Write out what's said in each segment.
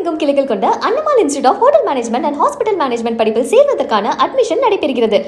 தமிழகமெங்கும் கிளைகள் கொண்ட Annamal institute of hotel management and hospital management படிப்பில் சேர்வதற்கான அட்மிஷன் நடைபெறுகிறது.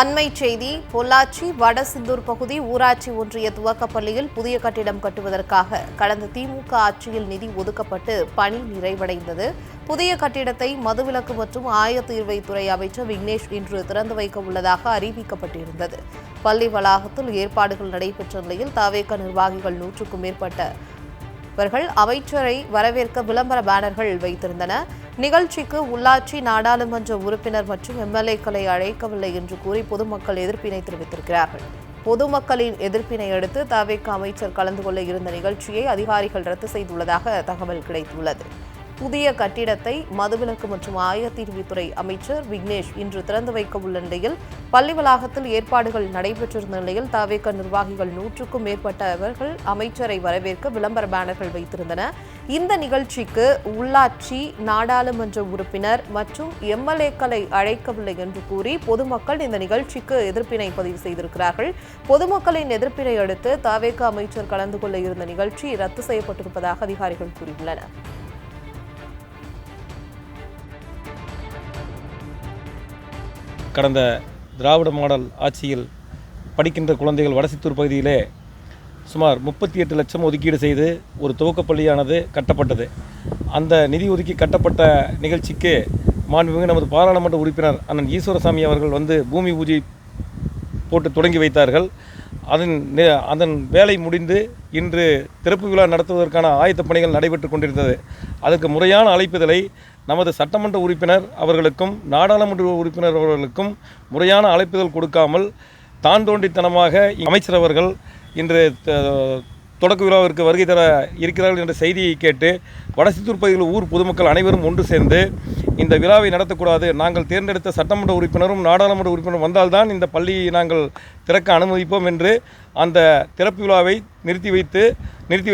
அண்மை செய்தி. பொள்ளாச்சி வடசிந்தூர் பகுதி ஊராட்சி ஒன்றிய துவக்கப்பள்ளியில் புதிய கட்டிடம் கட்டுவதற்காக கடந்த திமுக ஆட்சியில் நிதி ஒதுக்கப்பட்டு பணி நிறைவடைந்தது. புதிய கட்டிடத்தை மதுவிலக்கு மற்றும் ஆயத்தீர்வைத்துறை அமைச்சர் விக்னேஷ் இன்று திறந்து வைக்க உள்ளதாக அறிவிக்கப்பட்டிருந்தது. பள்ளி வளாகத்தில் ஏற்பாடுகள் நடைபெற்ற நிலையில் தவேக நிர்வாகிகள் 100க்கும் மேற்பட்டவர்கள் அமைச்சரை வரவேற்க விளம்பர பேனர்கள் வைத்திருந்தன. நிகழ்ச்சிக்கு உள்ளாட்சி நாடாளுமன்ற உறுப்பினர் மற்றும் எம்எல்ஏக்களை அழைக்கவில்லை என்று கூறி பொதுமக்கள் எதிர்ப்பினை தெரிவித்திருக்கிறார்கள். பொதுமக்களின் எதிர்ப்பினை அடுத்து தவேக அமைச்சர் கலந்து கொள்ள இருந்த நிகழ்ச்சியை அதிகாரிகள் ரத்து செய்துள்ளதாக தகவல் கிடைத்துள்ளது. புதிய கட்டிடத்தை மதுவிலக்கு மற்றும் ஆயத்தீர்வுத்துறை அமைச்சர் விக்னேஷ் இன்று திறந்து வைக்க உள்ள நிலையில் பள்ளி வளாகத்தில் ஏற்பாடுகள் நடைபெற்றிருந்த நிலையில் தவேக நிர்வாகிகள் 100க்கும் மேற்பட்டவர்கள் அமைச்சரை வரவேற்க விளம்பர பேனர்கள் வைத்திருந்தன. இந்த நிகழ்ச்சிக்கு உள்ளாட்சி நாடாளுமன்ற உறுப்பினர் மற்றும் எம்எல்ஏக்களை அழைக்கவில்லை என்று கூறி பொதுமக்கள் இந்த நிகழ்ச்சிக்கு எதிர்ப்பினை பதிவு செய்திருக்கிறார்கள். பொதுமக்களின் எதிர்ப்பினை அடுத்து தவேக அமைச்சர் கலந்து கொள்ள இருந்த நிகழ்ச்சி ரத்து செய்யப்பட்டிருப்பதாக அதிகாரிகள் கூறியுள்ளனர். கடந்த திராவிட மாடல் ஆட்சியில் படிக்கின்ற குழந்தைகள் வடசித்தூர் பகுதியிலே சுமார் 38 லட்சம் ஒதுக்கீடு செய்து ஒரு துவக்கப்பள்ளியானது கட்டப்பட்டது. அந்த நிதி ஒதுக்கி கட்டப்பட்ட நிகழ்ச்சிக்கு மாண்புமிகு நமது பாராளுமன்ற உறுப்பினர் அண்ணன் ஈஸ்வரசாமி அவர்கள் வந்து பூமி பூஜை போட்டு தொடங்கி வைத்தார்கள். அதன் வேலை முடிந்து இன்று திறப்பு விழா நடத்துவதற்கான ஆயத்த பணிகள் நடைபெற்று கொண்டிருந்தது. அதற்கு முறையான அழைப்புதலை நமது சட்டமன்ற உறுப்பினர் அவர்களுக்கும் நாடாளுமன்ற உறுப்பினர் அவர்களுக்கும் முறையான அழைப்புதல் கொடுக்காமல் தான் தோண்டித்தனமாக அமைச்சர் அவர்கள் இன்று தொடக்க விழாவிற்கு வருகை தர இருக்கிறார்கள் என்ற செய்தியை கேட்டு வடசித்தூர் பகுதியில் ஊர் பொதுமக்கள் அனைவரும் ஒன்று சேர்ந்து இந்த விழாவை நடத்தக்கூடாது, நாங்கள் தேர்ந்தெடுத்த சட்டமன்ற உறுப்பினரும் நாடாளுமன்ற உறுப்பினரும் வந்தால்தான் இந்த பள்ளியை நாங்கள் திறக்க அனுமதிப்போம் என்று அந்த திறப்பு விழாவை நிறுத்தி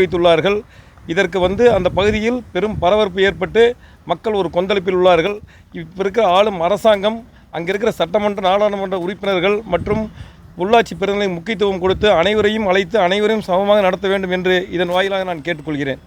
வைத்துள்ளார்கள். இதற்கு அந்த பகுதியில் பெரும் பரபரப்பு ஏற்பட்டு மக்கள் ஒரு கொந்தளிப்பில் உள்ளார்கள். இப்போ இருக்கிற ஆளும் அரசாங்கம் அங்கே இருக்கிற சட்டமன்ற நாடாளுமன்ற உறுப்பினர்கள் மற்றும் உள்ளாட்சி பிரதிநிதிகளை முக்கியத்துவம் கொடுத்து அனைவரையும் அழைத்து அனைவரையும் சமமாக நடத்த வேண்டும் என்று இதன் வாயிலாக நான் கேட்டுக்கொள்கிறேன்.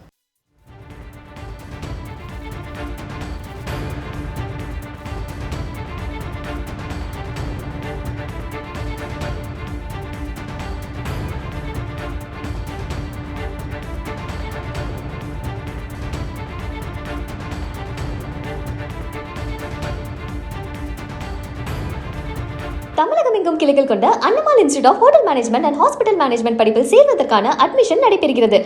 தமிழகமெங்கும் கிளைகள் கொண்ட Annamal institute of hotel management and hospital management படிப்பில் சேர்வதற்கான அட்மிஷன் நடைபெறுகிறது.